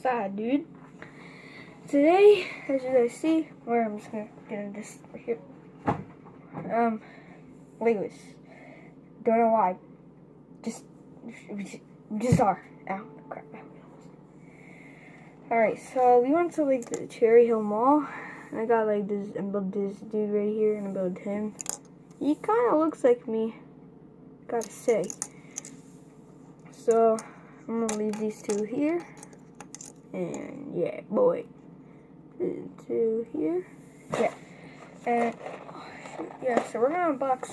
outside, dude. Today, as you guys see, I'm just gonna get in this right here. Legos. Don't know why. We just are. Ow, crap. Alright, so we went to like the Cherry Hill Mall. And I got like this, I built this dude right here, and I built him. He kind of looks like me, gotta say. So I'm gonna leave these two here, and yeah, boy, these two here, yeah, and yeah. So we're gonna unbox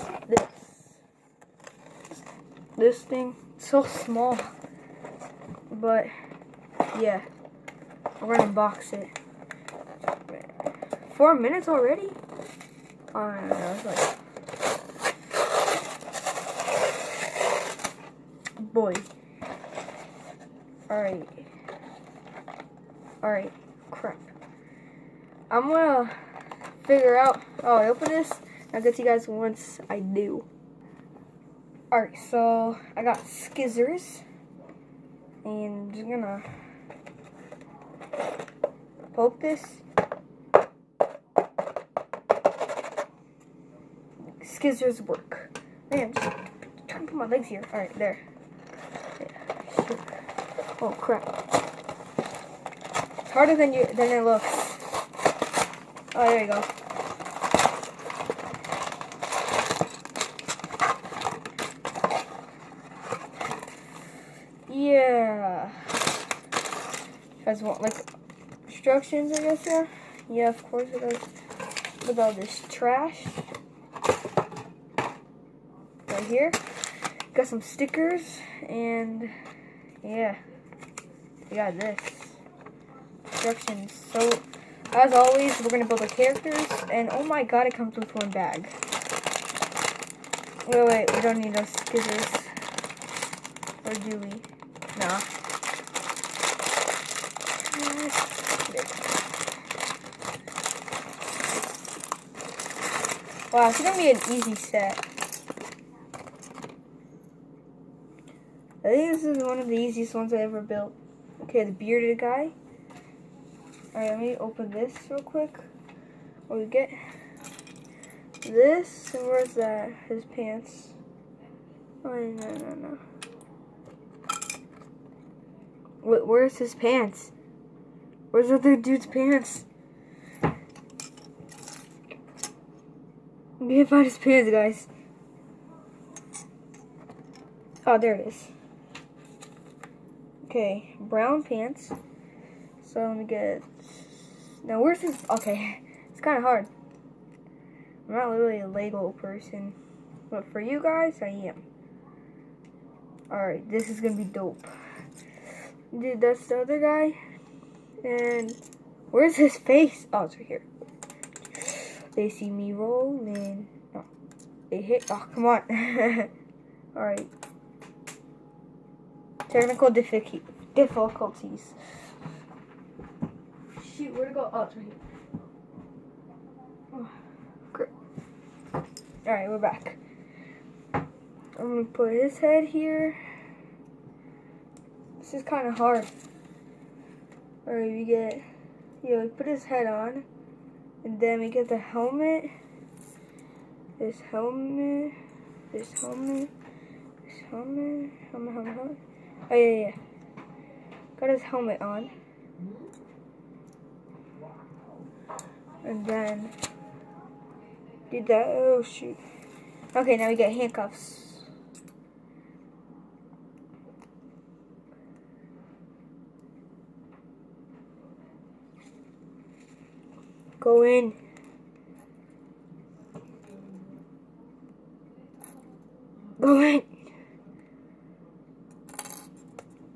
this thing. It's so small, but yeah, we're gonna unbox it. 4 minutes already? I don't know. It's like, boy. Alright, crap. I'm gonna figure out. Oh, I open this. I'll get to you guys once I do. Alright, so I got scissors. And I'm gonna poke this. Scissors work. Man, just trying to put my legs here. Alright, there. Yeah, shoot. Oh crap. It's harder than it looks. Oh, there you go. Yeah. You guys want like instructions, I guess, yeah? Yeah, of course it does. Look at all this trash. Right here. Got some stickers, and yeah. We got this. Instructions. So, as always, we're going to build the characters, and oh my god, it comes with one bag. Wait, we don't need those scissors. Or do we? Nah. Wow, it's gonna be an easy set. I think this is one of the easiest ones I ever built. Okay, the bearded guy. Alright, let me open this real quick. What do we get? This, and where's that? His pants. Oh, no. Wait, where's his pants? Where's the other dude's pants? We can't find his pants, guys. Oh, there it is. Okay, brown pants. So let me get. Now, where's his? Okay, it's kind of hard. I'm not literally a Lego person, but for you guys, I am. Alright, this is gonna be dope. Dude, that's the other guy. And where's his face? Oh, it's right here. They see me rolling. Oh, they hit. Oh, come on. Alright. Technical difficulties. Shoot, where'd it go? Oh, it's right here. Oh, great. Alright, we're back. I'm gonna put his head here. This is kind of hard. Alright, we get, we put his head on, and then we get the helmet, this helmet. Oh yeah. Got his helmet on. And then did that. Oh shoot. Okay, now we get handcuffs. Go in. Go in.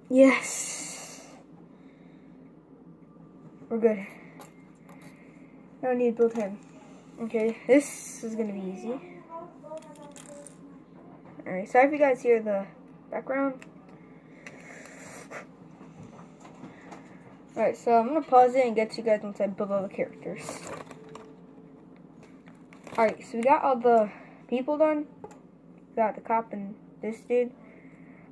Yes. We're good. I don't need to build him. Okay, this is gonna be easy. Alright, sorry if you guys hear the background. Alright, so I'm gonna pause it and get to you guys once I build all the characters. Alright, so we got all the people done. We got the cop and this dude.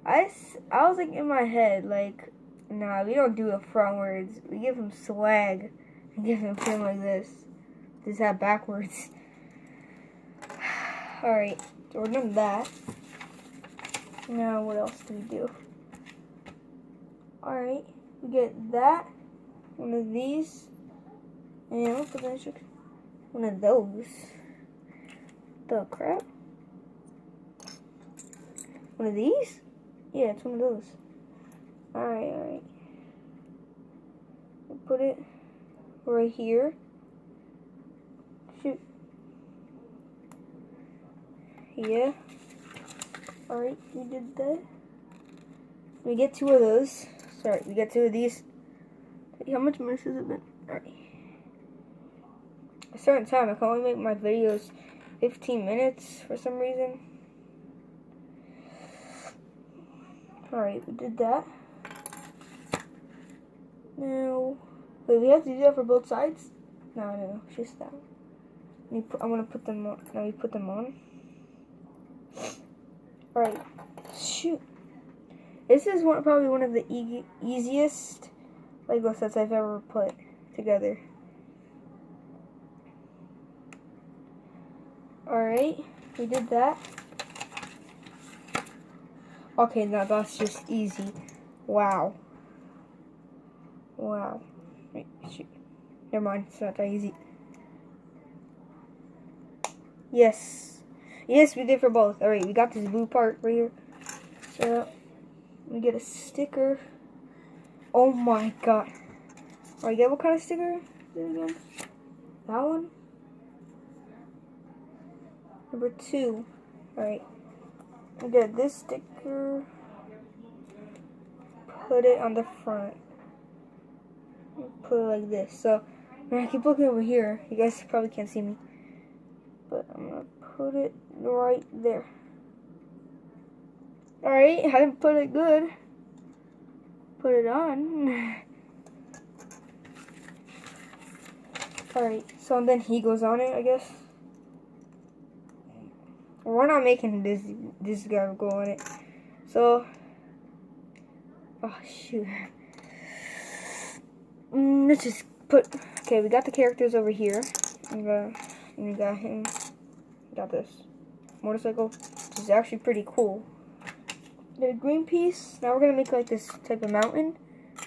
I was like in my head, like, Nah, we don't do it frontwards. We give him swag and give him pin like this. Just have backwards. Alright, so we're done that. Now what else do we do? Alright, we get that. One of these. And we'll put one of those. The crap? One of these? Yeah, it's one of those. Alright. We'll put it right here. Shoot. Yeah. Alright, we did that. We get 2 of those. Sorry, we get 2 of these. How much minutes has it been? Alright. A certain time, I can only make my videos 15 minutes for some reason. Alright, we did that. Now, wait, we have to do that for both sides? No, just that. I'm gonna put them on. Now we put them on. Alright, shoot. This is probably one of the easiest Lego sets I've ever put together. Alright, we did that. Okay, now that's just easy. Wow. Wait, shoot. Never mind, it's not that easy. Yes, we did for both. Alright, we got this blue part right here. So, we get a sticker. Oh my god. Alright, get what kind of sticker is it again? That one? Number 2. Alright. We get this sticker. Put it on the front. Put it like this. So, when I keep looking over here, you guys probably can't see me. But I'm going to put it right there. Alright, I didn't put it good. Put it on. Alright, so then he goes on it, I guess. We're not making this guy go on it. So, oh shoot. Let's just put, okay, we got the characters over here. And we got him. Got this motorcycle, which is actually pretty cool. Get a green piece. Now we're gonna make like this type of mountain.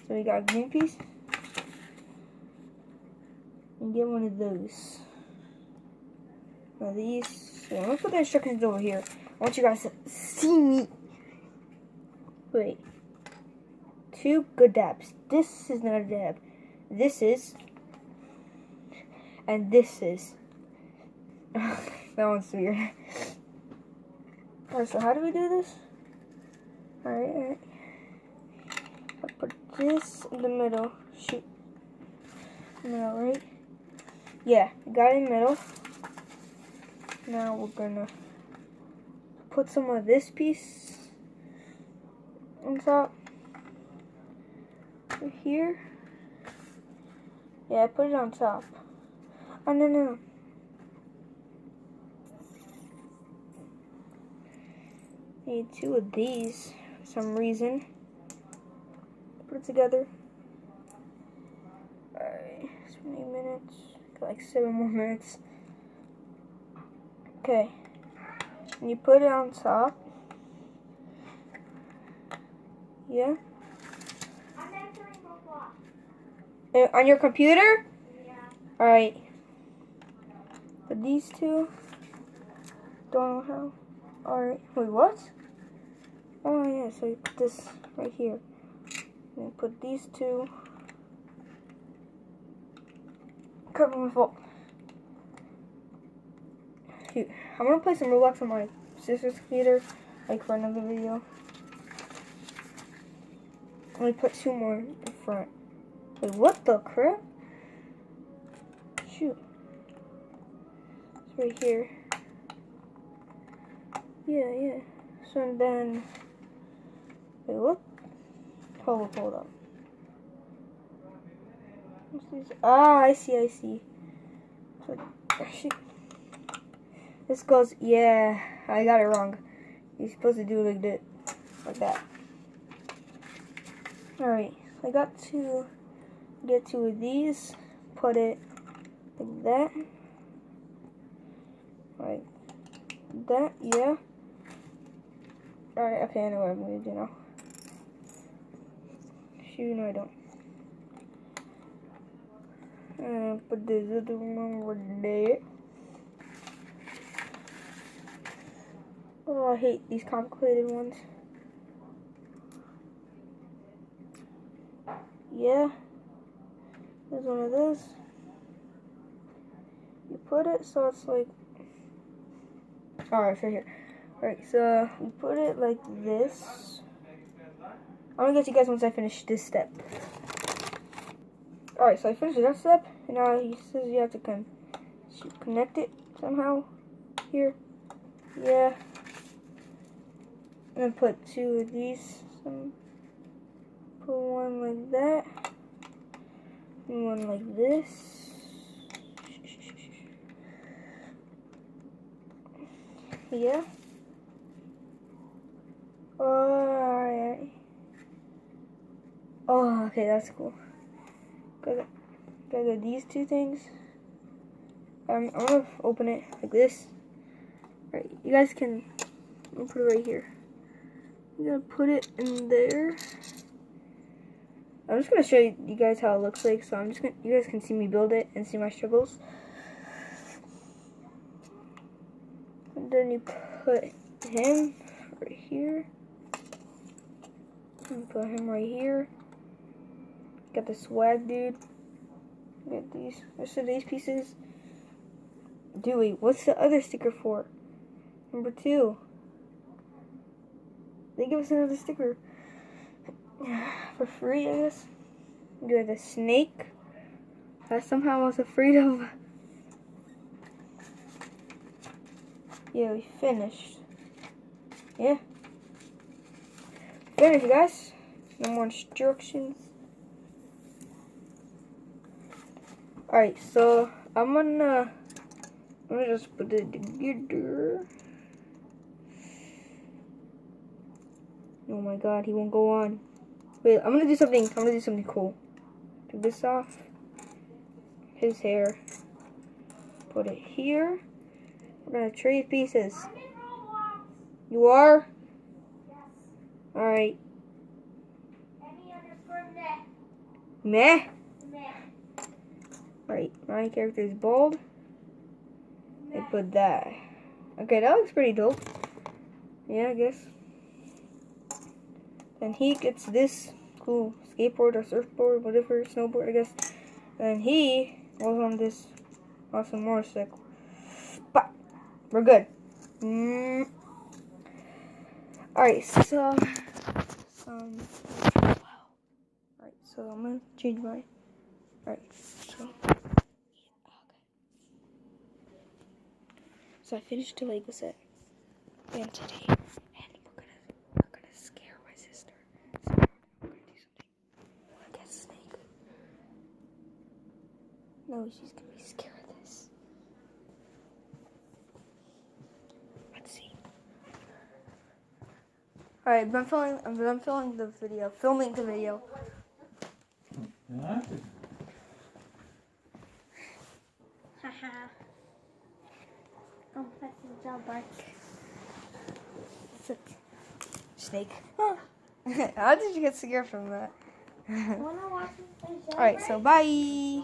So we got a green piece. And get one of those. One of these. So I'm gonna put the instructions over here. I want you guys to see me. Wait. 2 good dabs. This is not a dab. This is. And this is. That one's weird. Alright, so how do we do this? Alright. I'll put this in the middle. Shoot. Now, right? Yeah, got it in the middle. Now we're gonna put some of this piece on top. Right here. Yeah, put it on top. Oh, no. Need 2 of these for some reason. Put it together. Alright, so many minutes. Got like 7 more minutes. Okay. And you put it on top. Yeah. I'm entering Roblox. On your computer? Yeah. Alright. But these 2. Don't know how. Alright. Wait, what? Oh, yeah. So you put this right here. And you put these 2. Cover my fault. Shoot. I'm gonna play some Roblox on my sister's computer, like for another video. I'm gonna put 2 more in front. Wait, what the crap? Shoot. It's right here. Yeah. So then, wait, what? Hold up. What's this? Ah, I see. So, shoot. This goes, yeah, I got it wrong. You're supposed to do it like that. Alright, I got to get two of these, put it like that, like that, yeah. Alright, okay, I know what I'm gonna do now. Shoot, no I don't. And put this other one over there. Oh, I hate these complicated ones. Yeah. There's one of those. You put it so it's like... Alright, it's right here. Alright, so we put it like this. I'm gonna get you guys once I finish this step. Alright, so I finished that step, and now he says you have to connect it somehow here. Yeah. And then put two of these. Put one like that. And one like this. Yeah. Alright. Oh, okay, that's cool. Gotta get these two things. I'm gonna open it like this. Alright, you guys can, I'll put it right here. You gotta put it in there. I'm just gonna show you guys how it looks like, so you guys can see me build it and see my struggles. And then you put him right here. And put him right here. Got the swag, dude. Get these. Rest of these pieces. Dewey, what's the other sticker for? Number 2. They give us another sticker for free, I guess. We got the snake. I somehow was afraid of. Yeah, we finished. Yeah. Finished, guys. No more instructions. Alright, so I'm gonna just put it together. Oh my god, he won't go on. Wait, I'm gonna do something cool. Take this off. His hair. Put it here. We're gonna trade pieces. I'm in Roblox. You are? Yes. Alright. Emmy_net. Meh. Meh. Alright, my character is bald. I Meh. put that. Okay, that looks pretty dope. Yeah, I guess. And he gets this cool skateboard or surfboard, whatever, snowboard, I guess. And he was on this awesome motorcycle. But we're good. Alright, so alright, so I'm gonna change my so I finished the Lego set. And today, we're gonna scare my sister. So we're gonna do something. We're gonna get a snake. No, she's gonna be scared of this. Let's see. Alright, I'm filming the video. Haha. Oh, that's a job bark. Snake. How did you get scared from that? Wanna watch this? Alright, so bye.